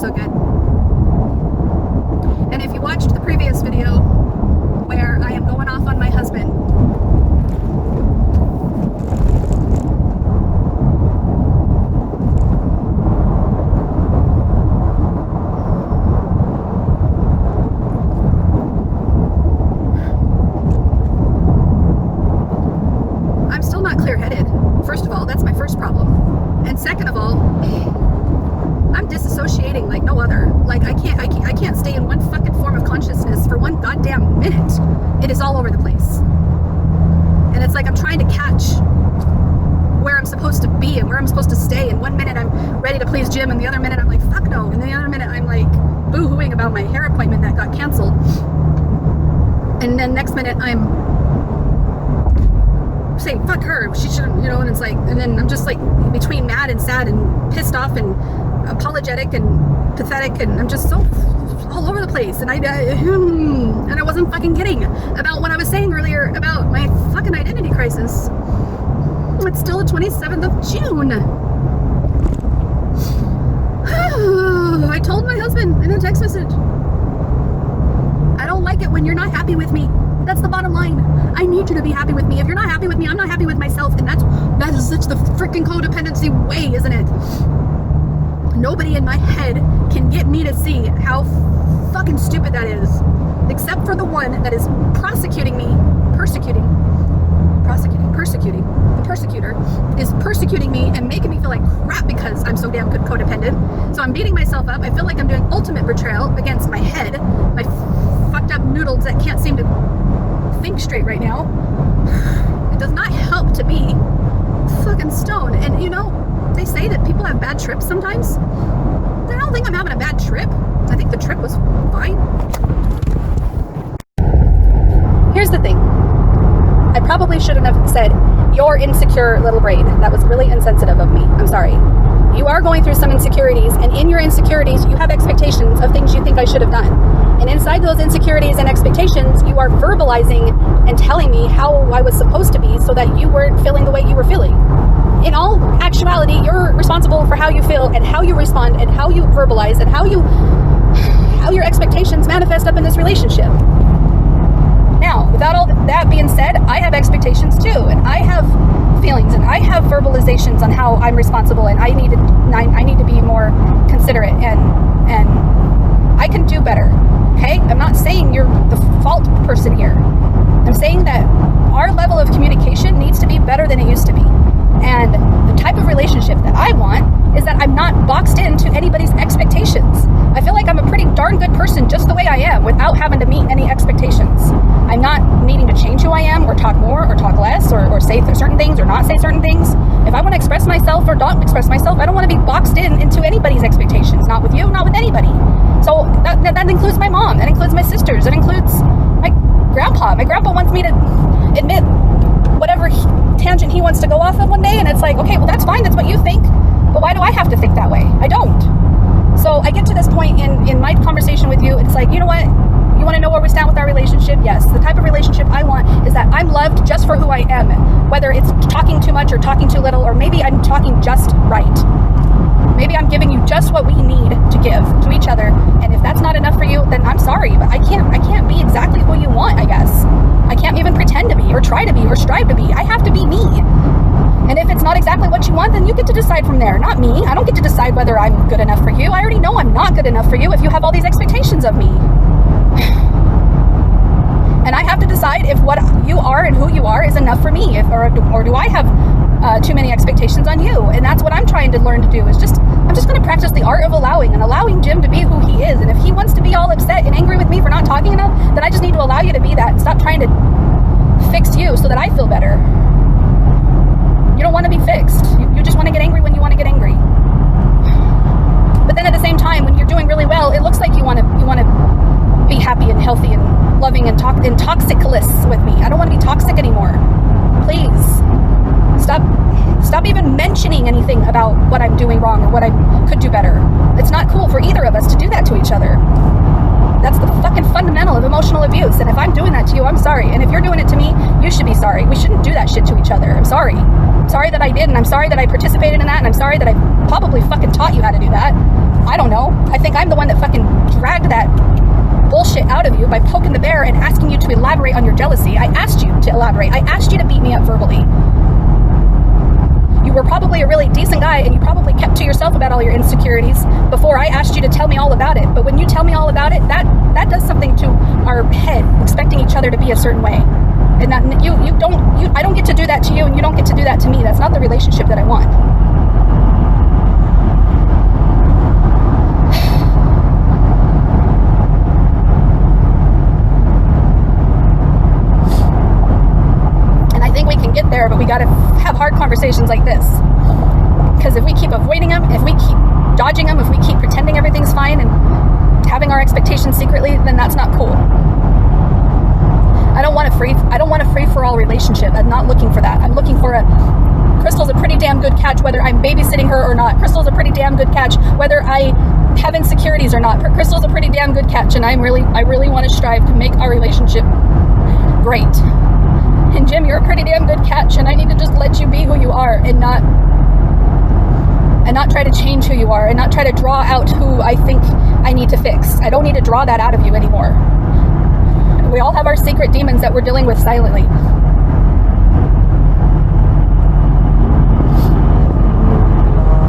so good. And if you watched the previous video where I am going off on my husband, I'm still not clear-headed. First of all, that's my first problem. And second of all, I'm disassociating like no other. Like I can't stay in one fucking form of consciousness for one goddamn minute. It is all over the place. And it's like I'm trying to catch where I'm supposed to be and where I'm supposed to stay. And one minute I'm ready to please Jim, and the other minute I'm like, fuck no. And the other minute I'm like boo-hooing about my hair appointment that got canceled. And then next minute I'm saying fuck her, she shouldn't, and it's like, and then I'm just like between mad and sad and pissed off and apologetic and pathetic, and I'm just so all over the place. And I wasn't fucking kidding about what I was saying earlier about my fucking identity crisis. It's still the 27th of June. I told my husband in a text message, I don't like it when you're not happy with me. That's the bottom line. I need you to be happy with me. If you're not happy with me, I'm not happy with myself. And that is such the freaking codependency way, isn't it? Nobody in my head can get me to see how fucking stupid that is, except for the one that is persecuting. The persecutor is persecuting me and making me feel like crap because I'm so damn good codependent. So I'm beating myself up. I feel like I'm doing ultimate betrayal against my head, my fucked up noodles that can't seem to think straight right now. It does not help to be fucking stoned. And they say that people have bad trips sometimes. I don't think I'm having a bad trip. I think the trip was fine. Here's the thing. I probably shouldn't have said, "You're insecure little brain." That was really insensitive of me. I'm sorry. You are going through some insecurities, and in your insecurities, you have expectations of things you think I should have done. And inside those insecurities and expectations, you are verbalizing and telling me how I was supposed to be so that you weren't feeling the way you were feeling. In all actuality, you're responsible for how you feel and how you respond and how you verbalize and how your expectations manifest up in this relationship. Now, without all that being said, I have expectations too, and I have feelings, and I have verbalizations on how I'm responsible, and I need to be more considerate, and I can do better. Okay, I'm not saying you're the fault person here. I'm saying that our level of communication needs to be better than it used to be, and the type of relationship that I want is that I'm not boxed into anybody's expectations. I feel like I'm a pretty darn good person just the way I am without having to meet any expectations. I'm not needing to change who I am or talk more or talk less or say certain things or not say certain things. If I want to express myself or don't express myself, I don't want to be boxed into anybody's expectations. Not with you, not with anybody. So that includes my mom. That includes my sisters. That includes my grandpa. My grandpa wants me to admit whatever tangent he wants to go off of one day, and it's like, okay, well, that's fine. That's what you think. But why do I have to think that way? I don't. So I get to this point in my conversation with you, it's like, you know what? You want to know where we stand with our relationship? Yes. The type of relationship I want is that I'm loved just for who I am, whether it's talking too much or talking too little, or maybe I'm talking just right. Maybe I'm giving you just what we need to give to each other. And if that's not enough for you, then I'm sorry, but I can't be exactly who you want, I guess. I can't even pretend to be or try to be or strive to be. I have to be me. And if it's not exactly what you want, then you get to decide from there, not me. I don't get to decide whether I'm good enough for you. I already know I'm not good enough for you if you have all these expectations of me. And I have to decide if what you are and who you are is enough for me, or do I have too many expectations on you? And that's what I'm trying to learn to do. I'm just going to practice the art of allowing Jim to be who he is. And if he wants to be all upset and angry with me for not talking enough, then I just need to allow you to be that and stop trying to fix you so that I feel better. You don't want to be fixed. You just want to get angry when you want to get angry. But then at the same time, when you're doing really well, it looks like you want to be happy and healthy and loving and toxicless with me. I don't want to be toxic anymore. Please stop even mentioning anything about what I'm doing wrong or what I could do better. It's not cool for either of us to do that to each other. That's the fucking fundamental of emotional abuse. And if I'm doing that to you, I'm sorry. And if you're doing it to me, you should be sorry. We shouldn't do that shit to each other. I'm sorry. I'm sorry that I did, and I'm sorry that I participated in that, and I'm sorry that I probably fucking taught you how to do that. I don't know. I think I'm the one that fucking dragged that bullshit out of you by poking the bear and asking you to elaborate on your jealousy. I asked you to elaborate. I asked you to beat me up verbally. You were probably a really decent guy, and you probably kept to yourself about all your insecurities before I asked you to tell me all about it. But when you tell me all about it, that does something to our head, expecting each other to be a certain way. And that I don't get to do that to you, and you don't get to do that to me. That's not the relationship that I want. And I think we can get there, but we got to have hard conversations like this. Because if we keep avoiding them, if we keep dodging them, if we keep pretending everything's fine and having our expectations secretly, then that's not cool. I don't want a free for all relationship. I'm not looking for that. I'm looking for Crystal's a pretty damn good catch whether I'm babysitting her or not. Crystal's a pretty damn good catch whether I have insecurities or not. Crystal's a pretty damn good catch, and I really want to strive to make our relationship great. And Jim, you're a pretty damn good catch, and I need to just let you be who you are and not try to change who you are and not try to draw out who I think I need to fix. I don't need to draw that out of you anymore. We all have our secret demons that we're dealing with silently.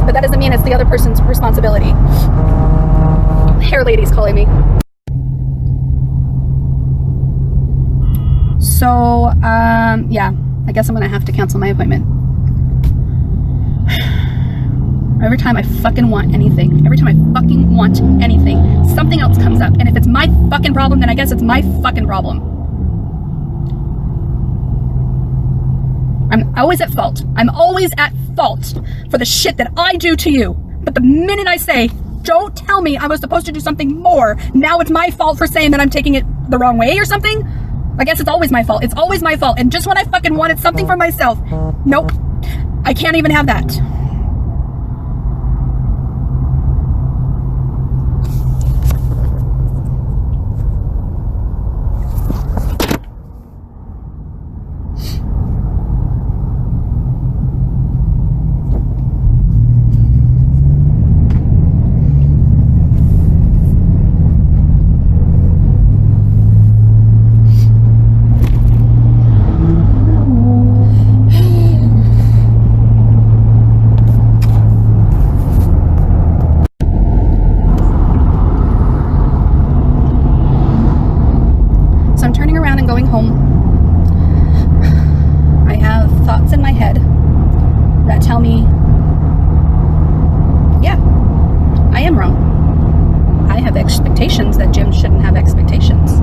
But that doesn't mean it's the other person's responsibility. Hair lady's calling me. So, yeah, I guess I'm gonna have to cancel my appointment. Every time I fucking want anything, something else comes up. And if it's my fucking problem, then I guess it's my fucking problem. I'm always at fault. I'm always at fault for the shit that I do to you. But the minute I say, don't tell me I was supposed to do something more, now it's my fault for saying that I'm taking it the wrong way or something? I guess it's always my fault. It's always my fault. And just when I fucking wanted something for myself, nope, I can't even have that. That Jim shouldn't have expectations.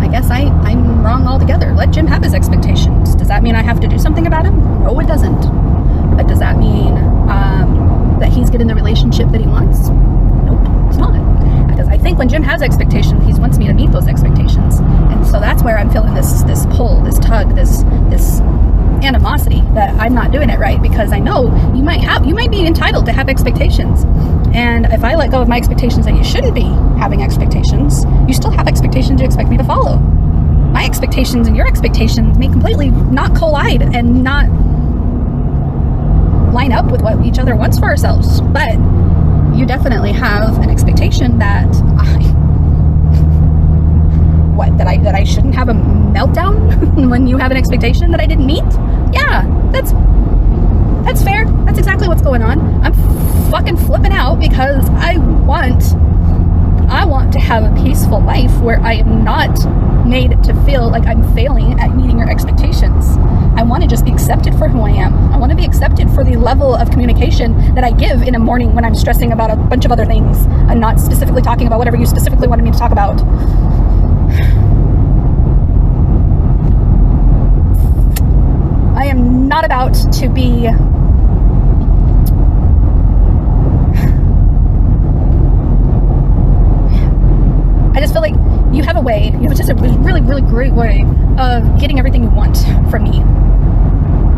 I guess I'm wrong altogether. Let Jim have his expectations. Does that mean I have to do something about him? No, it doesn't. But does that mean that he's getting the relationship that he wants? Nope, it's not. Because I think when Jim has expectations, he wants me to meet those expectations. And so that's where I'm feeling this pull, this tug, this animosity that I'm not doing it right, because I know you might be entitled to have expectations. And if I let go of my expectations that you shouldn't be having expectations, you still have expectations you expect me to follow. My expectations and your expectations may completely not collide and not line up with what each other wants for ourselves. But you definitely have an expectation that that I shouldn't have a meltdown when you have an expectation that I didn't meet. Yeah, that's fair. That's exactly what's going on. I'm fucking flipping out because I want to have a peaceful life where I am not made to feel like I'm failing at meeting your expectations. I want to just be accepted for who I am. I want to be accepted for the level of communication that I give in a morning when I'm stressing about a bunch of other things. I'm not specifically talking about whatever you specifically wanted me to talk about. I am not about to be I just feel like you have a way, you have just a really, really great way of getting everything you want from me.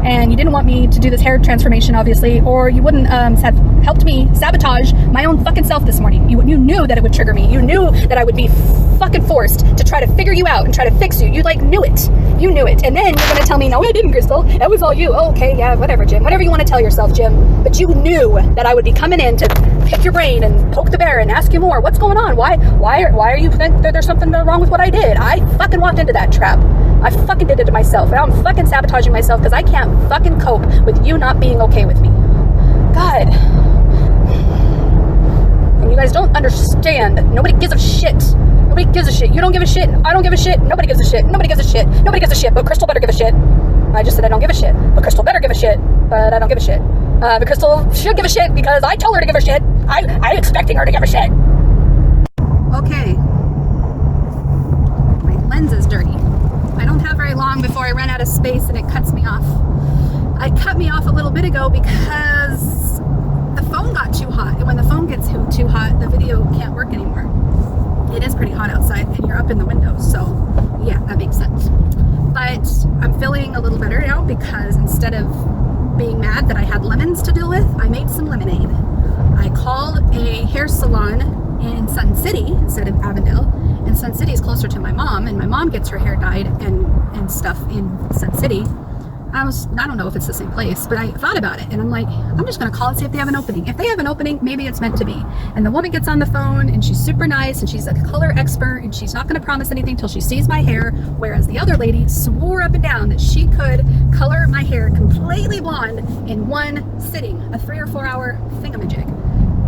and you didn't want me to do this hair transformation, obviously, or you wouldn't have helped me sabotage my own fucking self this morning. You knew that it would trigger me. You knew that I would be fucking forced to try to figure you out and try to fix you. You like knew it. You knew it. And then you're gonna tell me, no, I didn't, Crystal. That was all you. Oh, okay, yeah, whatever, Jim. Whatever you want to tell yourself, Jim. But you knew that I would be coming in to pick your brain and poke the bear and ask you more. What's going on? Why are you think that there's something wrong with what I did? I fucking walked into that trap. I fucking did it to myself. Now I'm fucking sabotaging myself because I can't fucking cope with you not being okay with me. God. And you guys don't understand. Nobody gives a shit. Nobody gives a shit. You don't give a shit. I don't give a shit. Nobody gives a shit. Nobody gives a shit. Nobody gives a shit. But Crystal better give a shit. I just said I don't give a shit. But Crystal better give a shit. But I don't give a shit. But Crystal should give a shit because I told her to give a shit. I'm expecting her to give a shit. Okay. My lens is dirty. I don't have very long before I run out of space and it cuts me off. It cut me off a little bit ago because the phone got too hot. And when the phone gets too hot, the video can't work anymore. It is pretty hot outside and you're up in the window. So yeah, that makes sense. But I'm feeling a little better now because instead of being mad that I had lemons to deal with, I made some lemonade. I called a hair salon in Sun City instead of Avondale, and Sun City is closer to my mom, and my mom gets her hair dyed and stuff in Sun City. I don't know if it's the same place, but I thought about it and I'm like, I'm just gonna call and see if they have an opening. If they have an opening, maybe it's meant to be. And the woman gets on the phone and she's super nice and she's a color expert and she's not gonna promise anything till she sees my hair, whereas the other lady swore up and down that she could color my hair completely blonde in one sitting, a 3 or 4 hour thingamajig.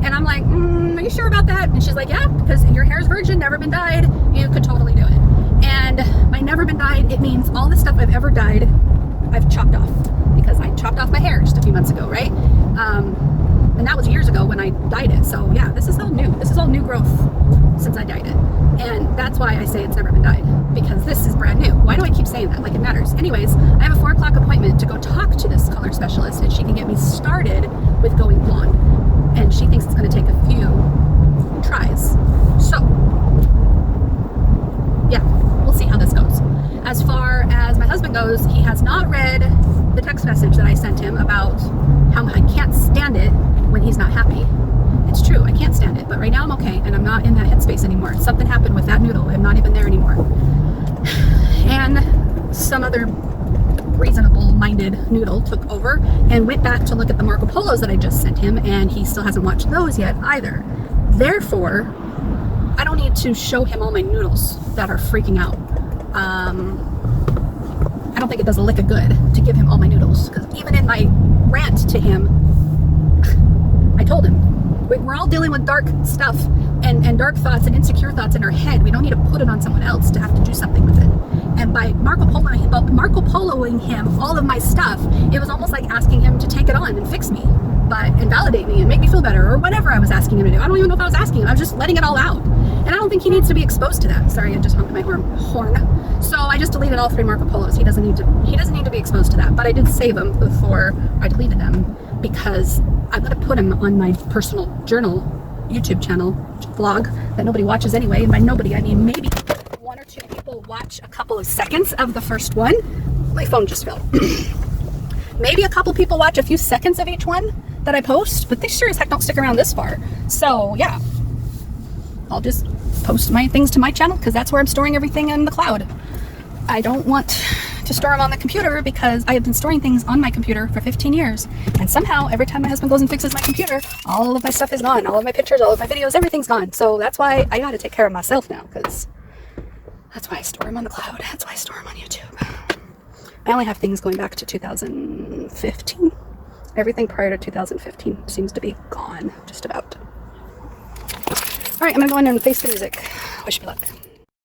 And I'm like, are you sure about that? And she's like, yeah, because your hair's virgin, never been dyed, you could totally do it. And by never been dyed, it means all the stuff I've ever dyed I've chopped off, because I chopped off my hair just a few months ago, right? And that was years ago when I dyed it. So yeah, this is all new. This is all new growth since I dyed it. And that's why I say it's never been dyed, because this is brand new. Why do I keep saying that? Like it matters. Anyways, I have a 4 o'clock appointment to go talk to this color specialist and she can get me started with going blonde. And she thinks it's gonna take a few tries. So yeah, we'll see how this goes. As far as my husband goes, he has not read the text message that I sent him about how I can't stand it when he's not happy. It's true, I can't stand it, but right now I'm okay and I'm not in that headspace anymore. Something happened with that noodle. I'm not even there anymore. And some other reasonable-minded noodle took over and went back to look at the Marco Polos that I just sent him, and he still hasn't watched those yet either. Therefore, I don't need to show him all my noodles that are freaking out. I don't think it does a lick of good to give him all my noodles, because even in my rant to him, I told him, we're all dealing with dark stuff and dark thoughts and insecure thoughts in our head. We don't need to put it on someone else to have to do something with it. And by Marco Poloing him all of my stuff, it was almost like asking him to take it on and fix me, and validate me and make me feel better, or whatever I was asking him to do. I don't even know if I was asking him. I was just letting it all out. And I don't think he needs to be exposed to that. Sorry, I just honked my horn. So I just deleted all 3 Marco Polos. He doesn't need to be exposed to that. But I did save them before I deleted them, because I'm gonna put them on my personal journal YouTube channel vlog that nobody watches anyway. And by nobody, I mean maybe 1 or 2 people watch a couple of seconds of the first one. My phone just fell. Maybe a couple people watch a few seconds of each one that I post, but they sure as heck don't stick around this far. So yeah, I'll just post my things to my channel because that's where I'm storing everything in the cloud. I don't want to store them on the computer because I have been storing things on my computer for 15 years. And somehow every time my husband goes and fixes my computer, all of my stuff is gone. All of my pictures, all of my videos, everything's gone. So that's why I got to take care of myself now, because that's why I store them on the cloud. That's why I store them on YouTube. I only have things going back to 2015. Everything prior to 2015 seems to be gone, just about. All right, I'm gonna go in and face the music. Wish me luck.